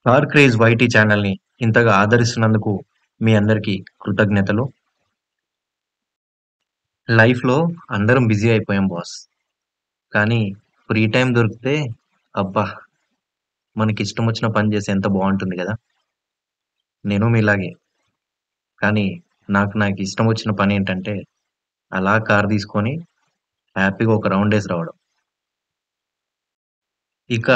Car craze YT ఛానల్‌ని ఇంతగా ఆదరిస్తున్నందుకు మీ అందరికీ కృతజ్ఞతలు. లైఫ్‌లో అందరం బిజీ అయిపోయాం బాస్. కానీ ఫ్రీ టైమ్ దొరికితే అబ్బా! మనకిష్టమొచ్చిన పని చేస్తే ఎంత బావుంటుంది గదా! నేను మీలాగే. కానీ నాకిష్టమొచ్చిన పనేంటంటే అలా కార్ తీసుకొని హ్యాపీగా ఒక రౌండేసి రావడం. ఇక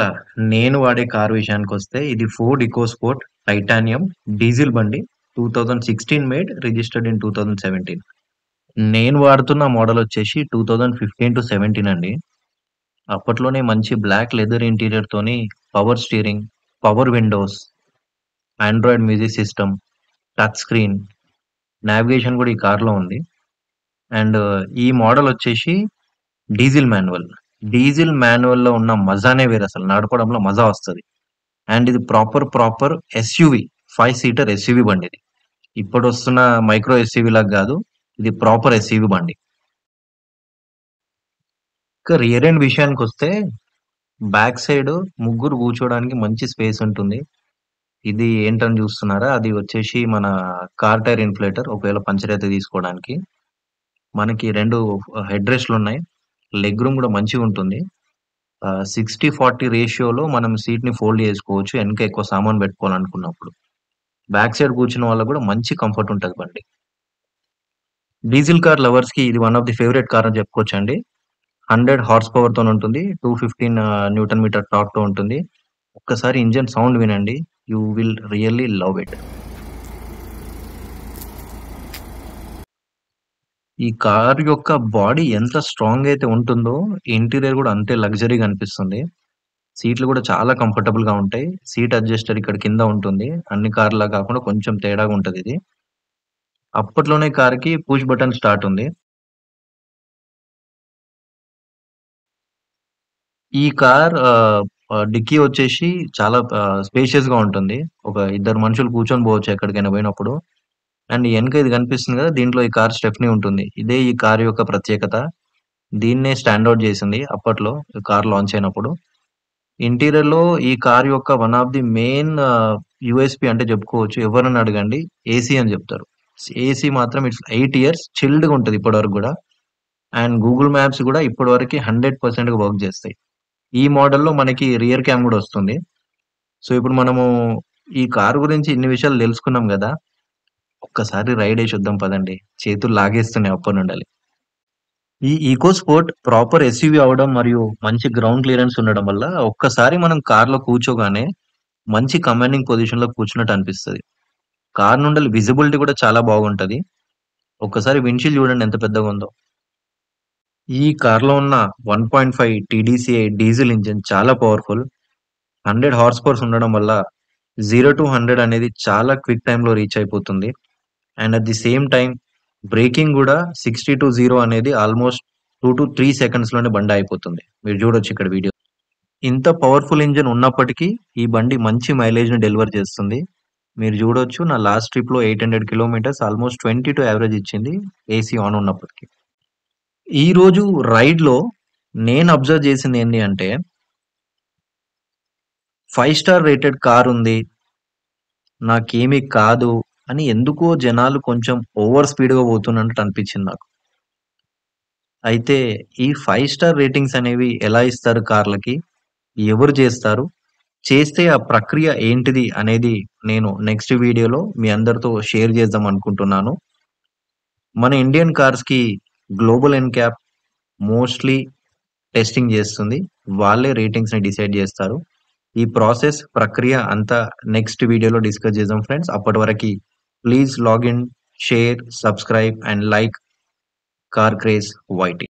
నేను వాడే కార్ విషయానికొస్తే ఇది ఫోర్డ్ ఇకోస్పోర్ట్ టైటానియం డీజిల్ బండి. 2016 మేడ్ రిజిస్టర్డ్ ఇన్ 2017. నేను వాడుతున్న మోడలొచ్చేసి 2015-17 అండి. అప్పట్లోనే మంచి బ్లాక్ లెదర్ ఇంటీరియర్‌తోని power steering, power windows, Android music system, touch screen, navigation గూడా ఈ కార్‌లో ఉంది. అండ్ ఈ మోడలొచ్చేసి డీజిల్ మాన్యువల్. డీజిల్ మాన్యువల్‌లో ఉన్న మజానే వేరసలు. నడపడంలో మజా వస్తది. అండ్ ఇది ప్రాపర్ ఎస్యూవీ. 5 సీటర్ ఎస్యూవీ బండిది. ఇప్పుడొస్తున్న మైక్రో ఎస్యూవీ లాగా గాదు. ఇది ప్రాపర్ ఎస్యూవీ బండి. ఇక రియర్ ఎండ్ విషయానికొస్తే బ్యాక్ సైడ్ ముగ్గురు కూర్చోవడానికి మంచి స్పేస్ ఉంటుంది. ఇది ఏంటని చూస్తున్నారా? అది వచ్చేసి మన కార్ టైర్ ఇన్‌ఫ్లేటర్ ఒకవేళ పంక్చర్ అయితే తీసుకోవడానికి. మనకి 2 హెడ్ రెస్ట్‌లున్నాయి. లెగ్ రూమ్ కూడా మంచిగుంటుంది. 60-40 రేషియోలో మనం సీట్‌ని ఫోల్డ్ చేసుకోవచ్చు. ఎనక ఎక్కువ సామాను పెట్టుకోవాలనుకున్నప్పుడు. బ్యాక్ సైడ్ కూర్చున్న వాళ్ళకి కూడా మంచి కంఫర్ట్ ఉంటది బండి. డీజిల్ కార్ లవర్స్‌కి ఇది one of the favourite car అని చెప్పుకోవచ్చండి. 100 హార్స్ పవర్‌తోనుంటుంది. 215 న్యూటన్ మీటర్ టార్క్‌తో ఉంటుంది. ఒక్కసారి ఇంజిన్ సౌండ్ వినండి. You will really love it. ఈ కార్ యొక్క బాడీ ఎంత స్ట్రాంగ్ అయితే ఉంటుందో, ఇంటీరియర్ గూడా అంతే లగ్జరీగా అనిపిస్తుంది. సీట్లు గూడా చాలా కంఫర్టబుల్‌గా ఉంటాయి. సీట్ అడ్జస్టర్ ఇక్కడ కింద ఉంటుంది. అన్ని కార్‌లా కాకుండా కొంచెం తేడాగా ఉంటదిది. అప్పట్లోనే కార్‌కి పుష్ బటన్ స్టార్ట్ ఉంది. ఈ కార్ డిక్కీ వచ్చేసి చాలా స్పేషియస్‌గా ఉంటుంది. ఒక ఇద్దరు మనుషులు కూర్చొని పోవచ్చు ఎక్కడికైనా పోయినప్పుడు. అండ్ ఎనక ఇది కనిపిస్తుంది కదా! దీంట్లో ఈ కార్ స్టెప్నీ ఉంటుంది. ఇదే ఈ కార్ యొక్క ప్రత్యేకత. దీన్నే స్టాండ్ ఔట్ చేసింది అప్పట్లో కార్ లాంచ్ అయినప్పుడు. ఇంటీరియర్‌లో ఈ కార్ యొక్క one of the main USP అంటే చెప్పుకోవచ్చు. ఎవరినైనా అడగండి ఏసీ అని చెప్తారు. ఏసీ మాత్రం ఇట్స్ 8 ఇయర్స్ చిల్డ్‌గా ఉంటది ఇప్పటివరకు గూడా. అండ్ గూగుల్ మ్యాప్స్ గూడా ఇప్పటివరకి 100%గా వర్క్ చేస్తాయి. ఈ మోడల్‌లో మనకి రియర్ క్యామ్ గూడా వస్తుంది. సో, ఇప్పుడు మనము ఈ కార్ గురించి ఇన్ని విషయాలు తెలుసుకున్నాం గదా! ఒక్కసారి రైడ్ ఏసొద్దాం పదండి. చేతులు లాగేస్తున్నాయి అప్పటినుండలి. ఈ ఈకో స్పోర్ట్ ప్రాపర్ ఎస్యూవీ అవ్వడం మరియు మంచి గ్రౌండ్ క్లియరెన్స్ ఉండడం వల్ల ఒక్కసారి మనం కార్‌లో కూర్చోగానే మంచి కమాండింగ్ పొజిషన్‌లో కూర్చున్నట్టు అనిపిస్తది. కార్ నుండలి విజిబిలిటీ కూడా చాలా బాగుంటది. ఒక్కసారి విండ్‌షీల్డ్ చూడండి ఎంత పెద్దగుందో. ఈ కార్‌లో ఉన్న 1.5 టీడీసీఐ డీజిల్ ఇంజిన్ చాలా పవర్‌ఫుల్. 100 హార్స్ పవర్స్ ఉండడం వల్ల 0-100 అనేది చాలా క్విక్ టైమ్‌లో రీచ్ అయిపోతుంది. And at the same time breaking గూడా 60-0 అనేది ఆల్‌మోస్ట్ 2-3 సెకండ్స్‌లోనే బండి ఆగిపోతుంది. మీరు చూడొచ్చు ఇక్కడ వీడియో. ఇంత పవర్‌ఫుల్ ఇంజిన్ ఉన్నప్పటికీ ఈ బండి మంచి మైలేజ్‌ని డెలివర్ చేస్తుంది. మీరు చూడొచ్చు నా లాస్ట్ ట్రిప్‌లో 800 కిలోమీటర్స్ ఆల్‌మోస్ట్ 22 యావరేజ్ ఇచ్చింది ఏసీ ఆన్ ఉన్నప్పటికి. ఈరోజు రైడ్‌లో నేను అబ్జర్వ్ చేసింది ఏంది అంటే 5 స్టార్ రేటెడ్ కార్ ఉంది. నాకేమి కాదు అని ఎందుకో జనాలు కొంచెం ఓవర్ స్పీడ్‌గా పోతున్నట్టు అనిపించింది నాకు. అయితే ఈ 5 స్టార్ రేటింగ్స్ అనేవి ఎలా ఇస్తారు కార్లకి? ఎవరు చేస్తారు? చేస్తే ఆ ప్రక్రియ ఏంటిది అనేది నేను నెక్స్ట్ వీడియోలో మీ అందరితో షేర్ చేద్దాం అనుకుంటున్నాను. మన ఇండియన్ కార్స్‌కి గ్లోబల్ ఎన్‌క్యాప్ మోస్ట్‌లీ టెస్టింగ్ చేస్తుంది. వాళ్ళే రేటింగ్స్‌ని డిసైడ్ చేస్తారు. ఈ ప్రాసెస్ ప్రక్రియ అంతా నెక్స్ట్ వీడియోలో డిస్కస్ చేద్దాం ఫ్రెండ్స్. అప్పటి వరకి please login, share, subscribe and like car craze YT.